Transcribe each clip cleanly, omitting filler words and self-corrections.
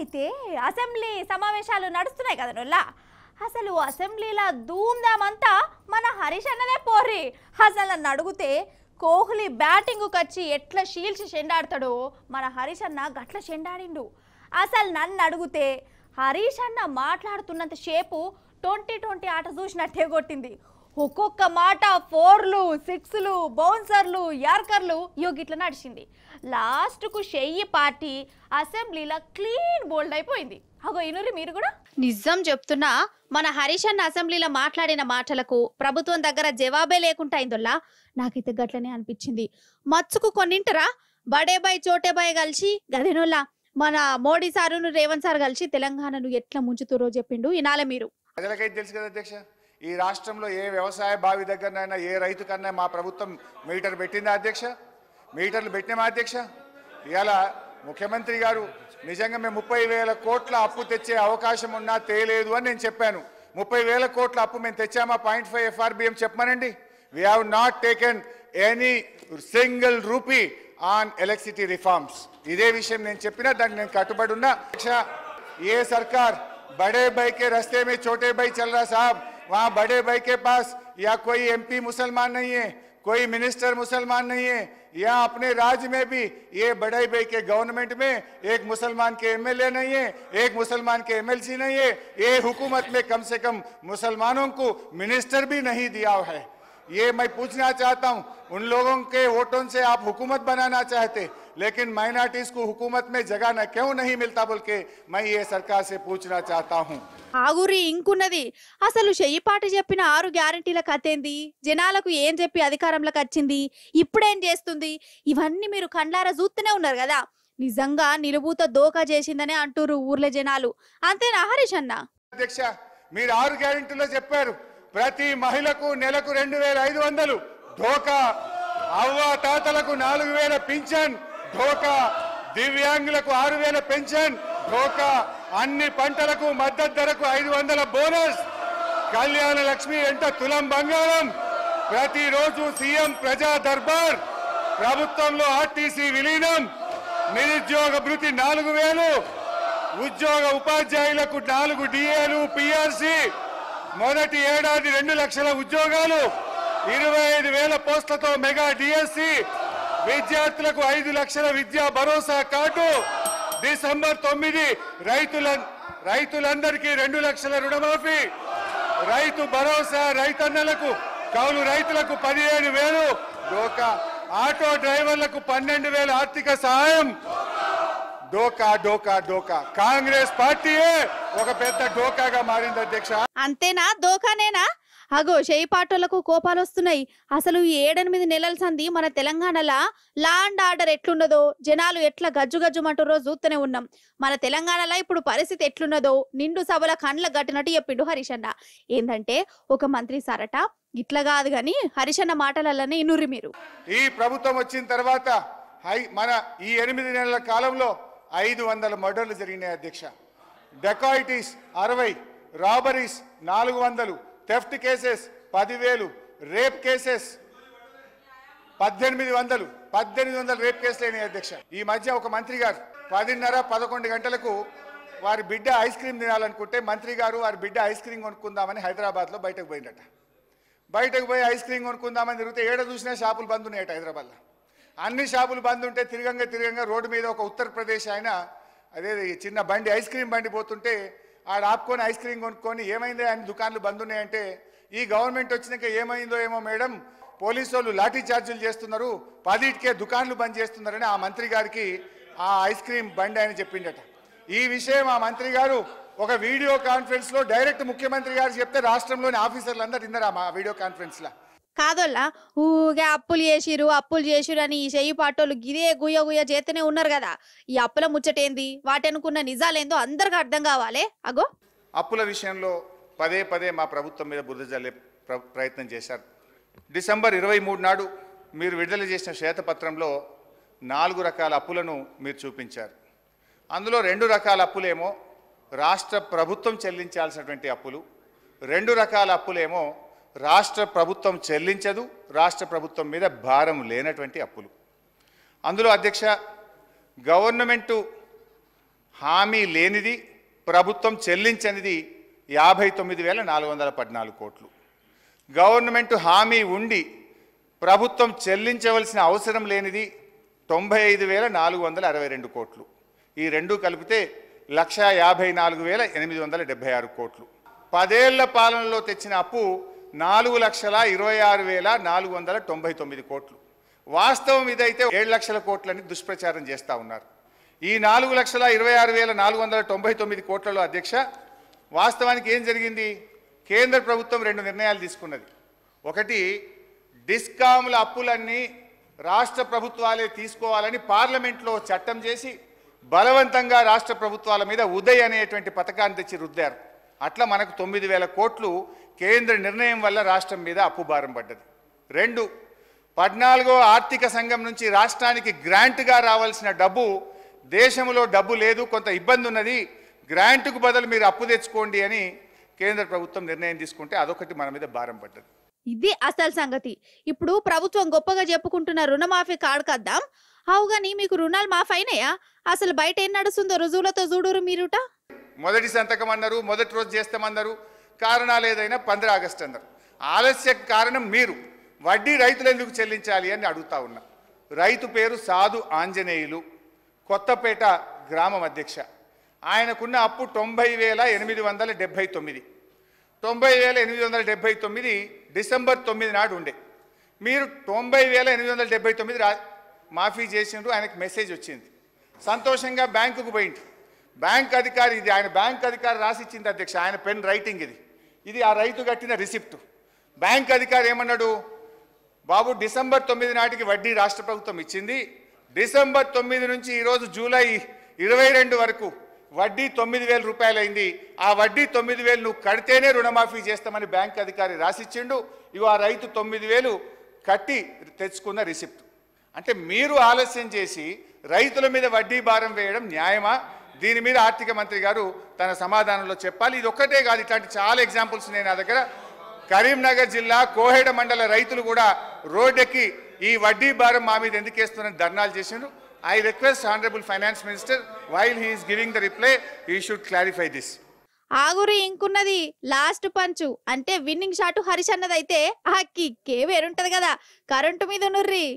అయితే అసెంబ్లీ సమావేశాలు నడుస్తున్నాయి కదా నొల్లా. అసలు అసెంబ్లీలో ధూమ్ధామంతా మన హరీష్ అన్ననే పోర్రి. అసలు నన్ను అడిగితే కోహ్లీ బ్యాటింగ్ వచ్చి ఎట్లా షీల్స్ చెండాడతాడో మన హరీష్ అన్న గట్ల చెండాడిండు. అసలు నన్ను అడిగితే హరీష్ అన్న మాట్లాడుతున్నంత సేపు 2020 ఆట చూసినట్టే కొట్టింది. ఒక్కొక్క మాట 4లు 6లు బౌన్సర్లు యార్కర్లు గిట్ల నడిచింది. లాస్ట్కు షెయ్యి పార్టీ అసెంబ్లీలో క్లీన్ బోల్డ్ అయిపోయింది. అగో ఇనురి మీరు కూడా. నిజం చెప్తున్నా, మన హరీష్ అన్న అసెంబ్లీలో మాట్లాడిన మాటలకు ప్రభుత్వం దగ్గర జవాబే లేకుండా అయిందోల్లా. నాకైతే గట్లనే అనిపించింది. మచ్చుకు కొన్నింటరా బడేబాయ్ చోటేబాయ్ కలిసి గదినోల్లా మన మోడీ సారును రేవంత్ సార్ కలిసి తెలంగాణను ఎట్లా ముంచుతురో చెప్పిండు. ఇనాలే మీరు. ప్రజలకైతే తెలుసు కదా అధ్యక్ష, ఈ రాష్ట్రంలో ఏ వ్యవసాయ బావి దగ్గరనైనా ఏ రైతు కన్నా మా ప్రభుత్వం మీటర్ పెట్టిందా అధ్యక్ష? మీటర్లు పెట్టినామా అధ్యక్ష? ఇవాళ ముఖ్యమంత్రి గారు నిజంగా మేము 30,000 కోట్ల అప్పు తెచ్చే అవకాశం ఉన్నా తేలేదు అని నేను చెప్పాను. 30,000 కోట్ల అప్పు మేము తెచ్చామా 0.5 FRBM చెప్పమనండి. We have not taken any single rupee on electricity reforms. ఇదే విషయం నేను చెప్పినా, దానికి నేను కట్టుబడి ఉన్నా. ఏ సర్కార్ बड़े भाई के रास्ते में छोटे भाई चल रहा साहब, वहाँ बड़े भाई के पास या कोई MP मुसलमान नहीं है, कोई मिनिस्टर मुसलमान नहीं है, या अपने राज्य में भी ये बड़े भाई के गवर्नमेंट में एक मुसलमान के MLA नहीं है, एक मुसलमान के MLC नहीं है, ये हुकूमत में कम से कम मुसलमानों को मिनिस्टर भी नहीं दिया है। ये मैं पूछना चाहता हूँ, उन लोगों के वोटों से आप हुकूमत बनाना चाहते, लेकिन माइनॉरिटीज को हुकूमत में जगह न क्यों नहीं मिलता बोल के मैं ये सरकार से पूछना चाहता हूँ। ఆగురి ఇంకున్నది. అసలు చెయ్యిపాటి చెప్పిన 6 గ్యారెంటీల కథేంది, జనాలకు ఏం చెప్పి అధికారంలోకి వచ్చింది, ఇప్పుడేం చేస్తుంది, ఇవన్నీ మీరు కండ్లారా చూస్తూనే ఉన్నారు కదా. నిజంగా నిలుబూత దోకా చేసిందనే అంటారు ఊర్ల జనాలు. అంతేనా హరీష్ అన్న? అధ్యక్ష, మీరు 6 గ్యారెంటీలో చెప్పారు, ప్రతి మహిళకు నెలకు 2,500 ధోకా, అవ్వ తాతలకు 4,000 పింఛన్ ధోకా, దివ్యాంగులకు 6,000 పెన్షన్ ధోకా, అన్ని పంటలకు మద్దతు ధరకు 500 బోనస్, కళ్యాణ లక్ష్మి ఎంట తులం బంగారం, ప్రతిరోజు సీఎం ప్రజా దర్బార్, ప్రభుత్వంలో ఆర్టీసీ విలీనం, నిరుద్యోగ భృతి 4,000, ఉద్యోగ ఉపాధ్యాయులకు 4 DAలు PRC, మొదటి ఏడాది 2 లక్షల ఉద్యోగాలు, 25,000 పోస్టులతో మెగా DSC, విద్యార్థులకు 5 లక్షల విద్యా భరోసా కార్డు, డిసెంబర్ 9 రైతులందరికీ 2 లక్షల రుణమాఫీ, రైతు భరోసా రైతన్నలకు కౌలు రైతులకు 15,000 డోకా, ఆటో డ్రైవర్లకు 12,000 ఆర్థిక సహాయం. డోకా డోకా డోకా కాంగ్రెస్ పార్టీయే ఒక పెద్ద డోకాగా మారింది అధ్యక్ష. అంతేనా? దోకానేనా? అగో చెయ్యిపాటోళ్లకు కోపాలు వస్తున్నాయి. అసలు ఈ 7-8 నెలల సంది మన తెలంగాణలో లా అండ్ ఆర్డర్ ఎట్లున్నదో, జనాలు ఎట్లా గజ్జుమంటారో చూస్తూనే ఉన్నాం. మన తెలంగాణలో ఇప్పుడు పరిస్థితి ఎట్లున్నదో నిండు సభల కండ్ల గట్టినట్టు చెప్పిండు హరీష్ అన్న. ఏంటంటే ఒక మంత్రి సారట ఇట్లా కాదు గాని హరీష్ అన్న మాటలనే ఇనురి మీరు. ఈ ప్రభుత్వం వచ్చిన తర్వాత మన ఈ 8 నెలల కాలంలో 500 మర్డర్లు జరిగినాయి అధ్యక్ష. Dacoities 60, robberies 400, theft cases 10,000, rape cases 1800 rape కేసులు అయినాయి అధ్యక్ష. ఈ మధ్య ఒక మంత్రి గారు 10:30-11 గంటలకు వారి బిడ్డ ఐస్ క్రీమ్ తినాలనుకుంటే మంత్రి గారు వారి బిడ్డ ఐస్ క్రీమ్ కొనుక్కుందామని హైదరాబాద్లో బయటకు పోయిందట. బయటకు పోయి ఐస్ క్రీమ్ కొనుక్కుందామని తిరిగితే ఏడ చూసినా షాపులు బంద్ ఉన్నాయట హైదరాబాద్లో. అన్ని షాపులు బంద్ ఉంటే తిరగంగా రోడ్డు మీద ఒక ఉత్తరప్రదేశ్ ఆయన అదే చిన్న బండి ఐస్ క్రీమ్ బండి పోతుంటే ఆడ ఆపుకొని ఐస్ క్రీమ్ కొనుక్కొని ఏమైందో ఆయన దుకాన్లు బంద్ ఉన్నాయంటే, ఈ గవర్నమెంట్ వచ్చినాక ఏమైందో ఏమో మేడం, పోలీసు వాళ్ళు లాఠీ చార్జీలు చేస్తున్నారు, 10కే దుకాన్లు బంద్ చేస్తున్నారని ఆ మంత్రి గారికి ఆ ఐస్ క్రీమ్ బండి ఆయన చెప్పిండట. ఈ విషయం ఆ మంత్రి గారు ఒక వీడియో కాన్ఫరెన్స్ లో డైరెక్ట్ ముఖ్యమంత్రి గారు చెప్తే రాష్ట్రంలోని ఆఫీసర్లు అందరూ విన్నారా మా వీడియో కాన్ఫరెన్స్ లా? కాదోల్లా ఊగా అప్పులు చేసిరు అని ఈ చెయ్యి పాటోళ్ళు గిదే గుయ్య చేతనే ఉన్నారు కదా. ఈ అప్పుల ముచ్చటేంది, వాటనుకున్న నిజాలేందో అందరికి అర్థం కావాలి. అగో అప్పుల విషయంలో పదే మా ప్రభుత్వం మీద బురద జల్లే ప్రయత్నం చేశారు. డిసెంబర్ 23 నాడు మీరు విడుదల చేసిన శ్వేతపత్రంలో 4 రకాల అప్పులను మీరు చూపించారు. అందులో 2 రకాల అప్పులేమో రాష్ట్ర ప్రభుత్వం చెల్లించాల్సినటువంటి అప్పులు, 2 రకాల అప్పులేమో రాష్ట్ర ప్రభుత్వం చెల్లించదు, రాష్ట్ర ప్రభుత్వం మీద భారం లేనటువంటి అప్పులు. అందులో అధ్యక్ష, గవర్నమెంటు హామీ లేనిది, ప్రభుత్వం చెల్లించనిది 59,414 కోట్లు. గవర్నమెంట్ హామీ ఉండి ప్రభుత్వం చెల్లించవలసిన అవసరం లేనిది 95,462 కోట్లు. ఈ రెండు కలిపితే 1,54,876 కోట్లు. 10 ఏళ్ల పాలనలో తెచ్చిన అప్పు 4,26,499 కోట్లు. వాస్తవం ఇదైతే 7 లక్షల కోట్లని దుష్ప్రచారం చేస్తూ ఉన్నారు. ఈ 4,26,499 కోట్లలో అధ్యక్ష వాస్తవానికి ఏం జరిగింది? కేంద్ర ప్రభుత్వం 2 నిర్ణయాలు తీసుకున్నది. ఒకటి, డిస్కామ్ల అప్పులన్నీ రాష్ట్ర ప్రభుత్వాలే తీసుకోవాలని పార్లమెంట్లో చట్టం చేసి బలవంతంగా రాష్ట్ర ప్రభుత్వాల మీద ఉదయ్ అనేటువంటి పథకాన్ని తెచ్చి రుద్దారు. అట్లా మనకు 9,000 కోట్లు కేంద్ర నిర్ణయం వల్ల రాష్ట్రం మీద అప్పు భారం పడ్డది. 2, 14వ ఆర్థిక సంఘం నుంచి రాష్ట్రానికి గ్రాంట్గా రావాల్సిన డబ్బు, దేశంలో డబ్బు లేదు, కొంత ఇబ్బంది ఉన్నది, గ్రాంట్కు బదులు మీరు అప్పు తెచ్చుకోండి అని కేంద్ర ప్రభుత్వం నిర్ణయం తీసుకుంటే అదొకటి మన మీద భారం పడ్డది. ఇది అసలు సంగతి. ఇప్పుడు ప్రభుత్వం గొప్పగా చెప్పుకుంటున్న రుణమాఫీ కాడుకద్దాం. అవుగాని మీకు రుణాలు మాఫ్ అయినాయా? అసలు బయట ఏం నడుస్తుందో రుజువులతో చూడురు మీరుట. మొదటి సంతకం అన్నారు, మొదటి రోజు చేస్తామన్నారు, కారణాలు ఏదైనా 15 ఆగస్టు అన్నారు. ఆలస్య కారణం మీరు. వడ్డీ రైతులు ఎందుకు చెల్లించాలి అని అడుగుతా ఉన్నా. రైతు పేరు సాధు ఆంజనేయులు, కొత్తపేట గ్రామం అధ్యక్ష. ఆయనకున్న అప్పు 90,879. 90,879 డిసెంబర్ 9 నాడు ఉండే. మీరు 90,879 మాఫీ చేసిండ్రు. ఆయనకు మెసేజ్ వచ్చింది. సంతోషంగా బ్యాంకుకు పోయింది. బ్యాంక్ అధికారి, ఇది ఆయన బ్యాంక్ అధికారి రాసిచ్చింది అధ్యక్ష, ఆయన పెన్ రైటింగ్ ఇది. ఇది ఆ రైతు కట్టిన రిసిప్ట్. బ్యాంక్ అధికారి ఏమన్నాడు? బాబు, డిసెంబర్ 9 నాటికి వడ్డీ రాష్ట్ర ప్రభుత్వం ఇచ్చింది. డిసెంబర్ 9 నుంచి ఈరోజు జూలై 22 వరకు వడ్డీ 9,000 రూపాయలు అయింది. ఆ వడ్డీ 9,000 నువ్వు కడితేనే రుణమాఫీ చేస్తామని బ్యాంక్ అధికారి రాసిచ్చిండు. ఇగో ఆ రైతు 9,000 కట్టి తెచ్చుకున్న రిసిప్ట్. అంటే మీరు ఆలస్యం చేసి రైతుల మీద వడ్డీ భారం వేయడం న్యాయమా? దీని మీద ఆర్థిక మంత్రి గారు తన సమాధానంలో చెప్పాలి. ఇది ఒక్కటే కాదు, ఇట్లాంటి చాలా ఎగ్జాంపుల్స్ నేను నా దగ్గర. కరీంనగర్ జిల్లా కోహెడ మండల రైతులు కూడా రోడ్డెక్కి ఈ వడ్డీ భారం మా మీద ఎందుకు వేస్తున్నారని ధర్నాలు చేసిండ్రు. I request Honorable Finance Minister, while he is giving the reply, he should clarify this. ఆగురి ఇంకున్నది లాస్ట్ పంచు. అంటే విన్నింగ్ షాట్ హరీష్ అన్నదైతే ఆ కిక్కే వేరుంటది కదా. కరెంటు మీద నుర్రి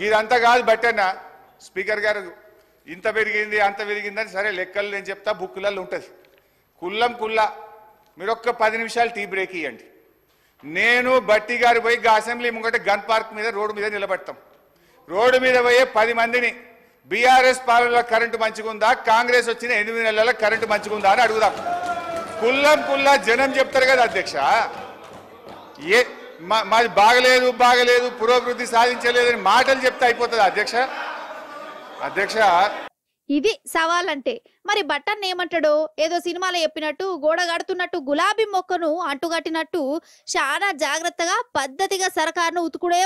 ఇదంతా కాదు బట్టన్న. స్పీకర్ గారు ఇంత పెరిగింది అంత పెరిగిందని సరే లెక్కలు నేను చెప్తా, బుక్కులలో ఉంటుంది. కుల్లా మీరు ఒక్క 10 నిమిషాలు టీ బ్రేక్ ఇవ్వండి. నేను బట్టి గారు పోయి అసెంబ్లీ ముంగట గన్ పార్క్ మీద రోడ్డు మీద నిలబడతాం. రోడ్డు మీద పోయే 10 మందిని బీఆర్ఎస్ పాలనలో కరెంటు మంచిగుందా, కాంగ్రెస్ వచ్చిన 8 నెలల కరెంటు మంచిగుందా అని అడుగుదాం. కుల్లా జనం చెప్తారు కదా అధ్యక్ష. మాది బాగలేదు పురోభివృద్ధి సాధించలేదని మాటలు చెప్తే అయిపోతుంది అధ్యక్ష. ఇది సవాల్ అంటే. మరి బట్టన్ ఏమంటాడో ఏదో సినిమాలో చెప్పినట్టు గోడ కడుతున్నట్టు గులాబీ మొక్కను అంటుగట్టినట్టు చాలా జాగ్రత్తగా పద్ధతిగా సర్కారును ఉతుకుడే.